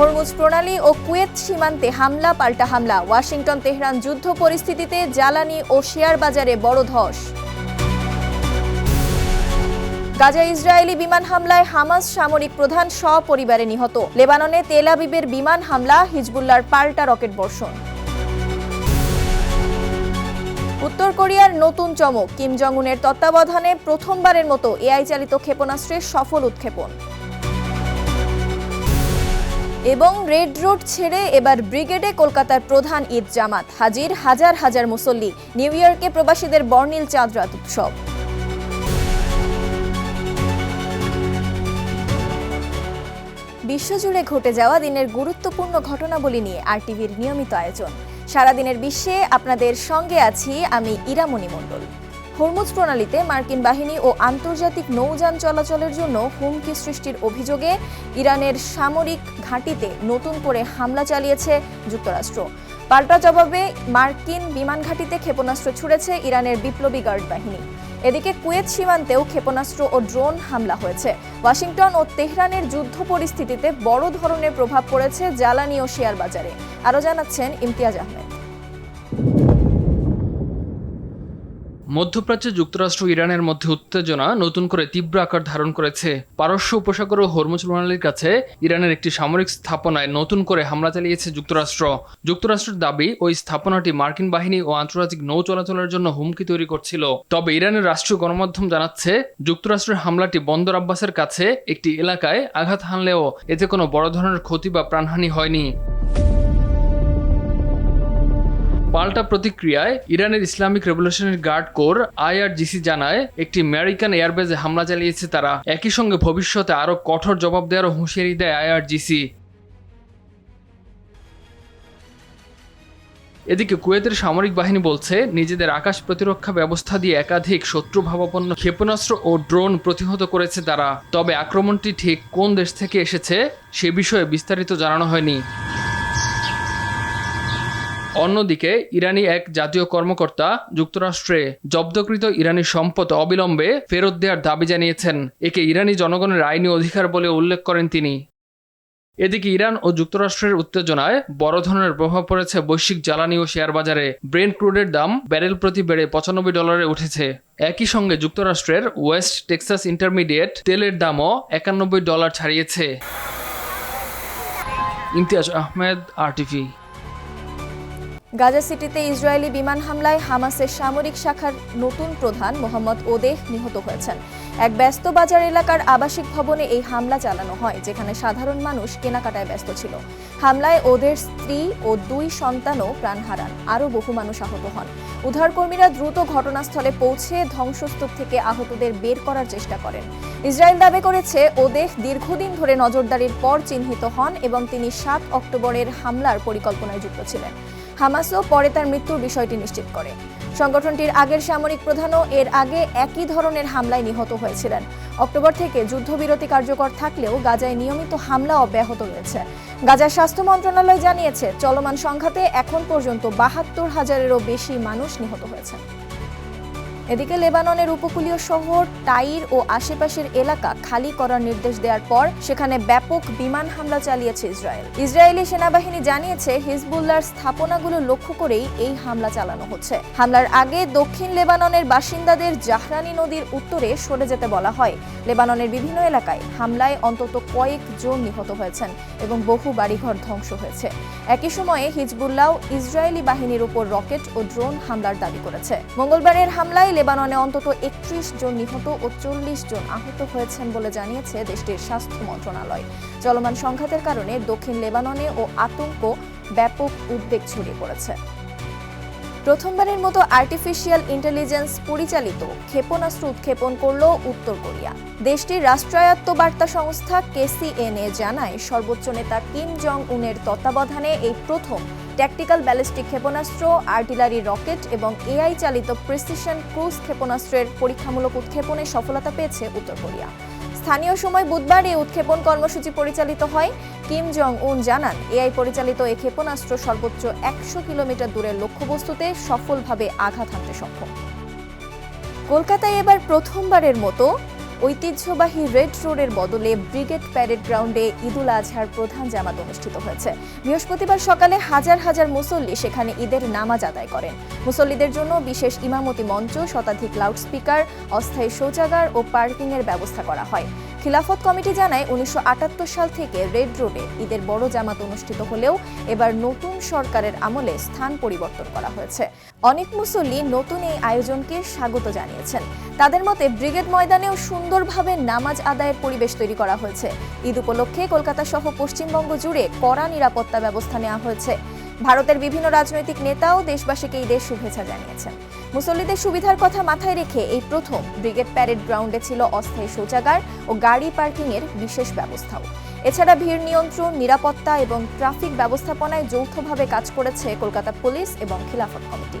Hormuz প্রণালী ও Kuwait সীমান্তে হামলা পাল্টা হামলা, ওয়াশিংটন তেহরান যুদ্ধ পরিস্থিতিতে জ্বালানি ও শেয়ার বাজারে বড় ধস। গাজা ইসরায়েলি বিমান হামলায় হামাস সামরিক প্রধান সপরিবারে নিহত। লেবাননে তেল আবিবের বিমান হামলা, হিজবুল্লাহর পাল্টা রকেট বর্ষণ। উত্তর কোরিয়ার নতুন চমক, কিম জং উনের তত্ত্বাবধানে প্রথমবারের মতো এআই চালিত ক্ষেপণাস্ত্রের সফল উৎক্ষেপণ। এবং রেড রোড ছেড়ে এবার ব্রিগেডে কলকাতার প্রধান ঈদ জামাত, হাজির হাজার হাজার মুসল্লি। নিউ ইয়র্কে প্রবাসীদের বর্ণিল চাঁদ রাত উৎসব। বিশ্বজুড়ে ঘটে যাওয়া দিনের গুরুত্বপূর্ণ ঘটনাবলী নিয়ে আরটিভির নিয়মিত আয়োজন। সারাদিনের বিশ্বে আপনাদের সঙ্গে আছি আমি ইরামণি মণ্ডল। হরমুজ প্রণালীতে মার্কিন বাহিনী ও আন্তর্জাতিক নৌযান চলাচলের জন্য হুমকি সৃষ্টির অভিযোগে ইরানের সামরিক ঘাঁটিতে নতুন করে হামলা চালিয়েছে যুক্তরাষ্ট্র। পাল্টা জবাবে মার্কিন বিমান ঘাঁটিতে ক্ষেপণাস্ত্র ছুড়েছে ইরানের বিপ্লবী গার্ড বাহিনী। এদিকে কুয়েত সীমান্তেও ক্ষেপণাস্ত্র ও ড্রোন হামলা হয়েছে। ওয়াশিংটন ও তেহরানের যুদ্ধ পরিস্থিতিতে বড় ধরনের প্রভাব পড়েছে জ্বালানি ও শেয়ার বাজারে। আরও জানাচ্ছেন ইমতিয়াজ আহমেদ। মধ্যপ্রাচ্যে যুক্তরাষ্ট্র ইরানের মধ্যে উত্তেজনা নতুন করে তীব্র আকার ধারণ করেছে। পারস্য উপসাগর ও হরমুজ প্রণালীর কাছে ইরানের একটি সামরিক স্থাপনায় নতুন করে হামলা চালিয়েছে যুক্তরাষ্ট্র। যুক্তরাষ্ট্রের দাবি, ওই স্থাপনাটি মার্কিন বাহিনী ও আন্তর্জাতিক নৌ চলাচলের জন্য হুমকি তৈরি করছিল। তবে ইরানের রাষ্ট্রীয় গণমাধ্যম জানাচ্ছে, যুক্তরাষ্ট্রের হামলাটি বন্দর আব্বাসের কাছে একটি এলাকায় আঘাত হানলেও এতে কোনো বড় ধরনের ক্ষতি বা প্রাণহানি হয়নি। পাল্টা প্রতিক্রিয়ায় ইরানের Islamic revolutionary guard corps IRGC জানায়, একটি আমেরিকান এয়ারবেজে হামলা চালিয়েছে তারা। একই সঙ্গে ভবিষ্যতে আরও কঠোর জবাব দেওয়ারও হুঁশিয়ারি দেয় আইআরজিসি। এদিকে কুয়েতের সামরিক বাহিনী বলছে, নিজেদের আকাশ প্রতিরক্ষা ব্যবস্থা দিয়ে একাধিক শত্রুভাবাপন্ন ক্ষেপণাস্ত্র ও ড্রোন প্রতিহত করেছে তারা। তবে আক্রমণটি ঠিক কোন দেশ থেকে এসেছে সে বিষয়ে বিস্তারিত জানানো হয়নি। অন্যদিকে ইরানি এক জাতীয় কর্মকর্তা যুক্তরাষ্ট্রে জব্দকৃত ইরানি সম্পদ অবিলম্বে ফেরত দেওয়ার দাবি জানিয়েছেন। একে ইরানি জনগণের আইনি অধিকার বলে উল্লেখ করেন তিনি। এদিকে ইরান ও যুক্তরাষ্ট্রের উত্তেজনায় বড় ধরনের প্রভাব পড়েছে বৈশ্বিক জ্বালানি ও শেয়ার বাজারে। ব্রেন্ট ক্রুডের দাম ব্যারেল প্রতি বেড়ে $95 উঠেছে। একই সঙ্গে যুক্তরাষ্ট্রের ওয়েস্ট টেক্সাস ইন্টারমিডিয়েট তেলের দামও $91 ছাড়িয়েছে। ইমতিয়াজ আহমেদ, আরটিভি। গাজা সিটিতে ইসরায়েলি বিমান হামলায় হামাসের সামরিক শাখার নতুন প্রধান মোহাম্মদ ওদেহ নিহত হয়েছেন। এক ব্যস্ত বাজার এলাকার আবাসিক ভবনে এই হামলা চালানো হয়, যেখানে সাধারণ মানুষ কেনাকাটায় ব্যস্ত ছিল। হামলায় ওদের স্ত্রী ও 2 সন্তানও প্রাণ হারান, আরও বহু মানুষ আহত হন। উদ্ধারকর্মীরা দ্রুত ঘটনাস্থলে পৌঁছে ধ্বংসস্তূপ থেকে আহতদের বের করার চেষ্টা করেন। ইসরায়েল দাবি করেছে, ওদেহ দীর্ঘদিন ধরে নজরদারির পর চিহ্নিত হন এবং তিনি 7 অক্টোবরের হামলার পরিকল্পনায় যুক্ত ছিলেন। হামাসও পরে তার মৃত্যুর বিষয়টি নিশ্চিত করে। সংগঠনটির আগের সামরিক প্রধানও এর আগে একই ধরনের হামলায় নিহত হয়েছিলেন। অক্টোবর থেকে যুদ্ধবিরতি কার্যকর থাকলেও গাজায় নিয়মিত হামলা অব্যাহত রয়েছে। গাজার স্বাস্থ্য মন্ত্রণালয় জানিয়েছে, চলমান সংঘাতে এখন পর্যন্ত 72,000-এরও বেশি মানুষ নিহত হয়েছেন। এদিকে লেবাননের উপকূলীয় শহর টাইর ও আশেপাশের এলাকা খালি করার নির্দেশ দেওয়ার পর সেখানে ব্যাপক বিমান হামলা চালিয়েছে ইসরায়েল। ইসরায়েলি সেনাবাহিনী জানিয়েছে, হিজবুল্লাহর স্থাপনাগুলো লক্ষ্য করেই এই হামলা চালানো হচ্ছে। হামলার আগে দক্ষিণ লেবাননের বাসিন্দাদের জাহরানি নদীর উত্তরে সরে যেতে বলা হয়। লেবাননের বিভিন্ন এলাকায় হামলায় অন্তত কয়েকজন নিহত হয়েছেন এবং বহু বাড়িঘর ধ্বংস হয়েছে। একই সময়ে হিজবুল্লাহ ইসরায়েলি বাহিনীর উপর রকেট ও ড্রোন হামলার দাবি করেছে। মঙ্গলবারের হামলায় লেবাননে অন্তত 31 জন নিহত ও 40 জন আহত হয়েছেন বলে জানিয়েছে দেশটির স্বাস্থ্য মন্ত্রণালয়। চলমান সংঘাতের কারণে দক্ষিণ লেবাননে ও আতঙ্ক ব্যাপক উদ্বেগ ছড়িয়ে পড়েছে। প্রথমবারের মতো আর্টিফিশিয়াল ইন্টেলিজেন্স পরিচালিত ক্ষেপণাস্ত্র উৎক্ষেপণ করল উত্তর কোরিয়া। দেশটির রাষ্ট্রায়ত্ত বার্তা সংস্থা KCNA জানায়, সর্বোচ্চ নেতা কিম জং উনের তত্ত্বাবধানে এই প্রথম ট্যাকটিক্যাল ব্যালিস্টিক ক্ষেপণাস্ত্র, আর্টিলারি রকেট এবং AI চালিত প্রিসিশন ক্রুজ ক্ষেপণাস্ত্রের পরীক্ষামূলক উৎক্ষেপণে সফলতা পেয়েছে উত্তর কোরিয়া। স্থানীয় সময় বুধবার এই উৎক্ষেপণ কর্মসূচি পরিচালিত হয়। কিম জং উন জানান, AI পরিচালিত এই ক্ষেপণাস্ত্র সর্বোচ্চ 100 কিলোমিটার দূরের লক্ষ্যবস্তুতে সফলভাবে আঘাত হানতে সক্ষম। কলকাতায় এবার প্রথমবারের মতো ঐতিহ্যবাহী রেড রোডের বদলে ব্রিগেড প্যারেড গ্রাউন্ডে ঈদুল আজহার প্রধান জামাত অনুষ্ঠিত হয়েছে। বৃহস্পতিবার সকালে হাজার হাজার মুসল্লি সেখানে ঈদের নামাজ আদায় করেন। মুসল্লিদের জন্য বিশেষ ইমামতি মঞ্চ, শতাধিক লাউডস্পিকার, অস্থায়ী শৌচাগার ও পার্কিংয়ের ব্যবস্থা করা হয়। খিলাফত কমিটি জানায় 1978 সাল থেকে রেড রোডে ঈদের বড় জামাত অনুষ্ঠিত হলেও এবার নতুন সরকারের আমলে স্থান পরিবর্তন করা হয়েছে। অনেক মুসল্লি নতুন এই আয়োজনকে স্বাগত জানিয়েছেন। তাদের মতে ব্রিগেড ময়দানেও সুন্দরভাবে নামাজ আদায়ের পরিবেশ তৈরি করা হয়েছে। ঈদ উপলক্ষে কলকাতা সহ পশ্চিমবঙ্গ জুড়ে কড়া নিরাপত্তা ব্যবস্থা নেওয়া হয়েছে। ভারতের বিভিন্ন রাজনৈতিক নেতাও দেশবাসীকে ঈদের শুভেচ্ছা জানিয়েছেন। মুসল্লিদের সুবিধার কথা মাথায় রেখে এই প্রথম ব্রিগেড প্যারেড গ্রাউন্ডে ছিল অস্থায়ী শৌচাগার ও গাড়ি পার্কিংয়ের বিশেষ ব্যবস্থাও। এছাড়া ভিড় নিয়ন্ত্রণ, নিরাপত্তা এবং ট্রাফিক ব্যবস্থাপনায় যৌথভাবে কাজ করেছে কলকাতা পুলিশ এবং খিলাফত কমিটি।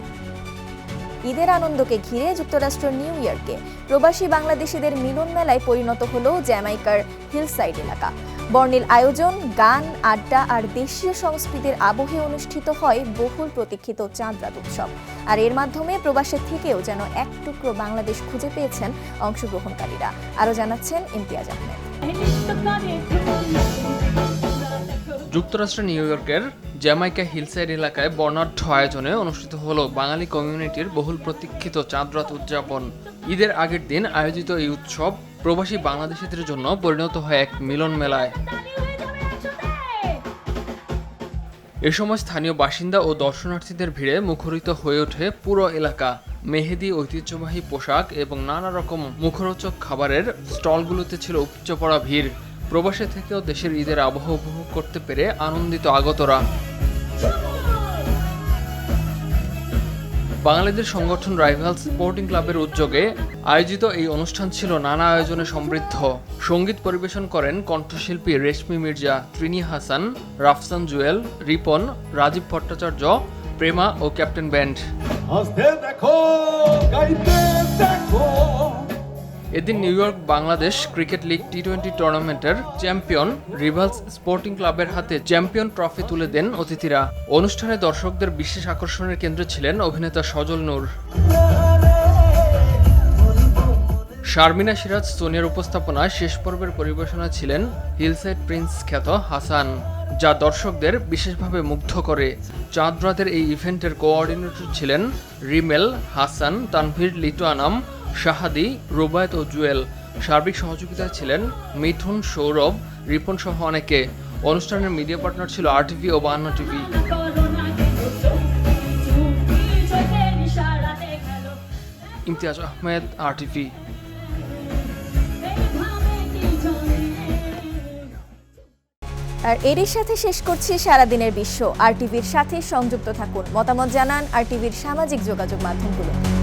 ঈদের আনন্দকে ঘিরে যুক্তরাষ্ট্র নিউ ইয়র্কে প্রবাসী বাংলাদেশিদের মিলন মেলায় পরিণত হলো জ্যামাইকার হিলসাইড এলাকা। বর্ণিল আয়োজন, গান, আড্ডা আর দেশীয় সংস্কৃতির আবহে অনুষ্ঠিত হয় বহুল প্রতীক্ষিত চাঁদ রাত উৎসব। আর এর মাধ্যমে প্রবাসে থেকেও যেন এক টুকরো বাংলাদেশ খুঁজে পেয়েছেন অংশগ্রহণকারীরা। আরও জানাচ্ছেন ইমতিয়াজ আহমেদ। যুক্তরাষ্ট্রের নিউ ইয়র্কের জ্যামাইকা হিলসাইড এলাকায় বর্ণাঢ্য আয়োজনে অনুষ্ঠিত হলো বাঙালি কমিউনিটির বহুল প্রতীক্ষিত চাঁদ রাত উদযাপন। ঈদের আগের দিন আয়োজিত এই উৎসব প্রবাসী বাংলাদেশিদের জন্য পরিণত হয় এক মিলন মেলায়। এ সময় স্থানীয় বাসিন্দা ও দর্শনার্থীদের ভিড়ে মুখরিত হয়ে ওঠে পুরো এলাকা। মেহেদি, ঐতিহ্যবাহী পোশাক এবং নানা রকম মুখরোচক খাবারের স্টলগুলোতে ছিল উপচে পড়া ভিড়। প্রবাসে থেকেও দেশের ঈদের আবহ উপভোগ করতে পেরে আনন্দিত আগতরা। বাঙালিদের সংগঠন রাইভালস স্পোর্টিং ক্লাবের উদ্যোগে আয়োজিত এই অনুষ্ঠান ছিল নানা আয়োজনে সমৃদ্ধ। সঙ্গীত পরিবেশন করেন কণ্ঠশিল্পী রেশমি মির্জা, ত্রিনি হাসান, রাফসান জুয়েল, রিপন, রাজীব ভট্টাচার্য, প্রেমা ও ক্যাপ্টেন ব্যান্ড। এদিন New York Bangladesh cricket league টি-20 টুর্নামেন্টের চ্যাম্পিয়ন রিভালস স্পোর্টিং ক্লাবের হাতে চ্যাম্পিয়ন ট্রফি তুলে দেন অতিথিরা। অনুষ্ঠানে দর্শকদের বিশেষ আকর্ষণের কেন্দ্রে ছিলেন অভিনেতা সজল নূর। শারমিনা সিরাজ সোনিয়ার উপস্থাপনায় শেষ পর্বের পরিবেশনা ছিলেন হিলসাইড প্রিন্স খ্যাত হাসান, যা দর্শকদের বিশেষভাবে মুগ্ধ করে। চাঁদ রাতের এই ইভেন্টের কোঅর্ডিনেটর ছিলেন রিমেল, হাসান, তানভীর, লিটু আনাম, শাহাদি, রুবায়েত ও জুয়েল। সার্বিক সহযোগিতায় ছিলেন মিঠুন, সৌরভ, রিপন সহ অনেকে। অনুষ্ঠানের মিডিয়া পার্টনার ছিল RTV ও বাহান্না টিভি। ইমতিয়াজ আহমেদ, RTV। আর এরই সাথে শেষ করছি সারাদিনের বিশ্ব। RTVর সাথে সংযুক্ত থাকুন, মতামত জানান RTVর সামাজিক যোগাযোগ মাধ্যমগুলো।